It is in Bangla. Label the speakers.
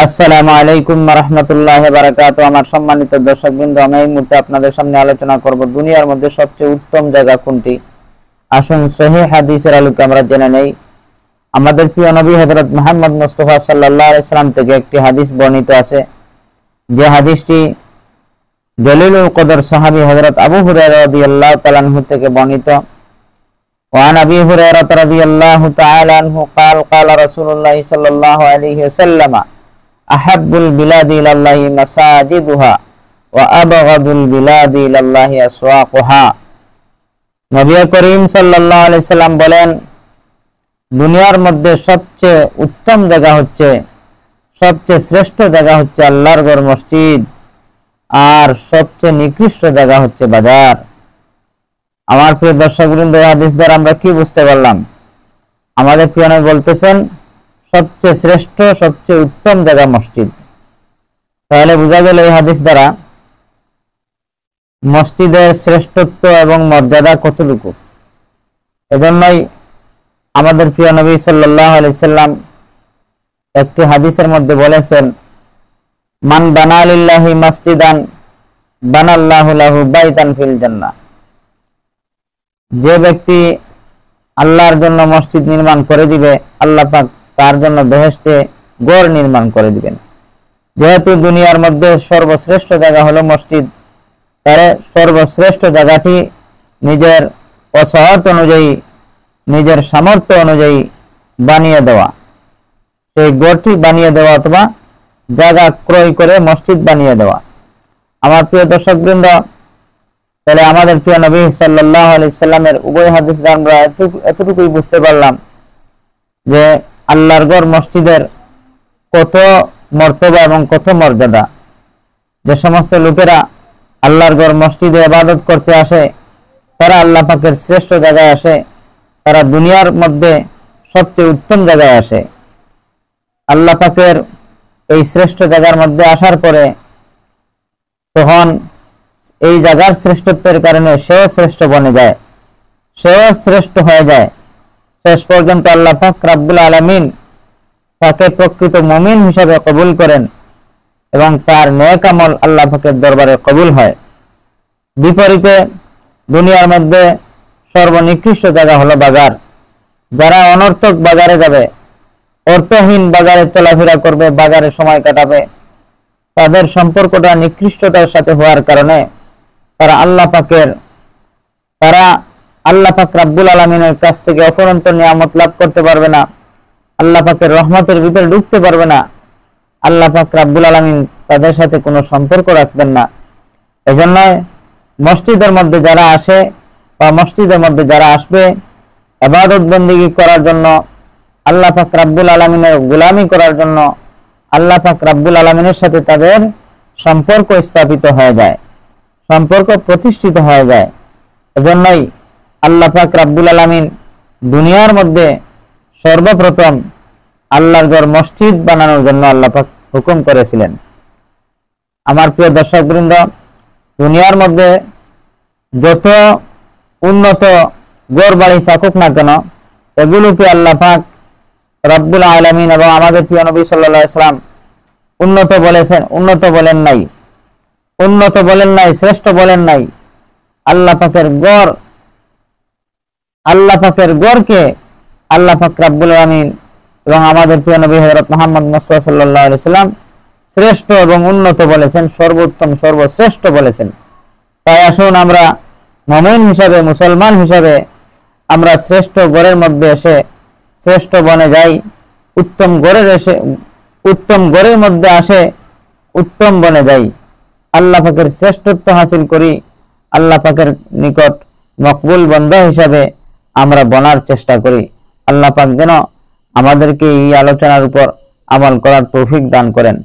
Speaker 1: আসসালামু আলাইকুম ওয়া রাহমাতুল্লাহি ওয়া বারাকাতুহু। আমার সম্মানিত দর্শকবৃন্দ, আমি এই মুহূর্তে আপনাদের সামনে আলোচনা করব দুনিয়ার মধ্যে সবচেয়ে উত্তম জায়গা কোনটি। আসুন সহিহ হাদিসের আলোকে আমরা জেনে নেই। আমাদের প্রিয় নবী হযরত মুহাম্মদ মুস্তাফা সাল্লাল্লাহু আলাইহি সাল্লাম থেকে একটি হাদিস বর্ণিত আছে, যে হাদিসটি জলিলুল কদর সাহাবী হযরত আবু হুরায়রা রাদিয়াল্লাহু তাআলা আনহু থেকে বর্ণিত। وعن أبي هريرة رضي الله تعالى عنه قال قال رسول الله صلى الله عليه وسلم أحب البلاد إلى الله مساجدها وأبغض البلاد إلى الله أسواقها। নবী করিম সাল্লাল্লাহু আলাইহি সাল্লাম বলেন, দুনিয়ার মধ্যে সবচেয়ে উত্তম জায়গা হচ্ছে, সবচেয়ে শ্রেষ্ঠ জায়গা হচ্ছে আল্লাহর ঘর মসজিদ, আর সবচেয়ে নিকৃষ্ট জায়গা হচ্ছে বাজার। আমার প্রিয় দর্শকবৃন্দ, এই হাদিস দ্বারা আমরা কি বুঝতে পারলাম? আমাদের প্রিয় নবী বলতেছেন সবচেয়ে শ্রেষ্ঠ, সবচেয়ে উত্তম জায়গা মসজিদ। তাহলে বোঝা গেল এই হাদিস দ্বারা মসজিদের শ্রেষ্ঠত্ব এবং মর্যাদা কতটুকু। এজন্যই আমাদের প্রিয় নবী সাল্লাল্লাহু আলাইহি সাল্লাম একটি হাদিসের মধ্যে বলেছেন, মান বানা লিল্লাহি মাসজিদান বানাল্লাহু লাহু বাইতান ফিল জান্নাহ। যে ব্যক্তি আল্লাহর জন্য মসজিদ নির্মাণ করে দিবে, আল্লাহ পাক তার জন্য বেহেশতে ঘর নির্মাণ করে দিবেন। যেহেতু দুনিয়ার মধ্যে সর্বশ্রেষ্ঠ জায়গা হলো মসজিদ, তাহলে সর্বশ্রেষ্ঠ জায়গাটি নিজের অসহায়ত অনুযায়ী, নিজের সামর্থ্য অনুযায়ী বানিয়ে দেওয়া, সেই ঘরটি বানিয়ে দেওয়া অথবা জায়গা ক্রয় করে মসজিদ বানিয়ে দেওয়া। আমার প্রিয় দর্শকবৃন্দ, তাহলে আমাদের প্রিয় নবী সাল্লাল্লাহু আলাইহি সাল্লামের উভয় হাদিস দ্বারা আমরা এতটুকুই বুঝতে পারলাম যে আল্লাহর ঘর মসজিদের কত মর্তবা এবং কত মর্যাদা। যে সমস্ত লোকেরা আল্লাহর ঘর মসজিদে ইবাদত করতে আসে, তারা আল্লাহ পাকের শ্রেষ্ঠ জায়গায় আসে, তারা দুনিয়ার মধ্যে সবচেয়ে উত্তম জায়গায় আসে। আল্লাহ পাকের এই শ্রেষ্ঠ জায়গার মধ্যে আসার পরে তখন এই জায়গার শ্রেষ্ঠত্বের কারণে সেও শ্রেষ্ঠ বনে যায়, সেও শ্রেষ্ঠ হয়ে যায়। শেষ পর্যন্ত আল্লাহ পাক রব্বুল আলামিন তাকে প্রকৃত মুমিন হিসাবে কবুল করেন এবং তার নেক আমল আল্লাহ পাকের দরবারে কবুল হয়। বিপরীতে দুনিয়ার মধ্যে সর্বনিকৃষ্ট জায়গা হলো বাজার। যারা অনর্থক বাজারে যাবে, অর্থহীন বাজারে চলাফেরা করবে, বাজারে সময় কাটাবে, তাদের সম্পর্কটা নিকৃষ্টতার সাথে হওয়ার কারণে তারা আল্লাহ পাক রব্বুল আলামিনের কাছ থেকে অফুরন্ত নিয়ামত লাভ করতে পারবে না, আল্লাহ পাকের রহমতের ভিতরে ঢুকতে পারবে না। আল্লাহ পাক রব্বুল আলামিন তাদের সাথে কোনো সম্পর্ক রাখবেন না। এজন্য মসজিদের মধ্যে যারা আসে বা মসজিদের মধ্যে যারা আসবে ইবাদত বন্দেগী করার জন্য, আল্লাহ পাক রব্বুল আলামিনের গোলামি করার জন্য, আল্লাহ পাক রব্বুল আলামিনের সাথে তাদের সম্পর্ক স্থাপিত হয়ে যায়, সম্পর্ক প্রতিষ্ঠিত হয়ে যায়। এজন্যই আল্লাহ পাক রব্বুল আলামিন দুনিয়ার মধ্যে সর্বপ্রথম আল্লাহর ঘর মসজিদ বানানোর জন্য আল্লাহ পাক হুকুম করেছিলেন। আমার প্রিয় দর্শকবৃন্দ, দুনিয়ার মধ্যে যত উন্নত ঘর বাড়ি থাকুক না কেন, এগুলোকে আল্লাহ পাক রব্বুল আলামিন এবং আমাদের প্রিয় নবী সাল্লাল্লাহু আলাইহি সাল্লাম উন্নত বলেছেন, উন্নত বলেন নাই, উন্নত বলেন নাই, শ্রেষ্ঠ বলেন নাই। আল্লাহ পাকের ঘর, আল্লাহ পাকের ঘরকে আল্লাহ পাক রব্বুল আলামিন এবং আমাদের প্রিয় নবী হযরত মুহাম্মদ মুস্তাফা সাল্লাল্লাহু আলাইহি সাল্লাম শ্রেষ্ঠ এবং উন্নত বলেছেন, সর্বোত্তম, সর্বশ্রেষ্ঠ বলেছেন। তাই আসুন আমরা মুমিন হিসাবে, মুসলমান হিসাবে আমরা শ্রেষ্ঠ ঘরের মধ্যে এসে শ্রেষ্ঠ বনে যাই, উত্তম ঘরের মধ্যে আসে উত্তম বনে যাই, আল্লাহ পাকের শ্রেষ্ঠত্ব হাসিল করি, আল্লাহ পাকের নিকট মকবুল বান্দা হিসাবে আমরা বনার চেষ্টা করি। আল্লাহ পাক যেন আমাদেরকে এই আলোচনার উপর আমল করার তৌফিক দান করেন।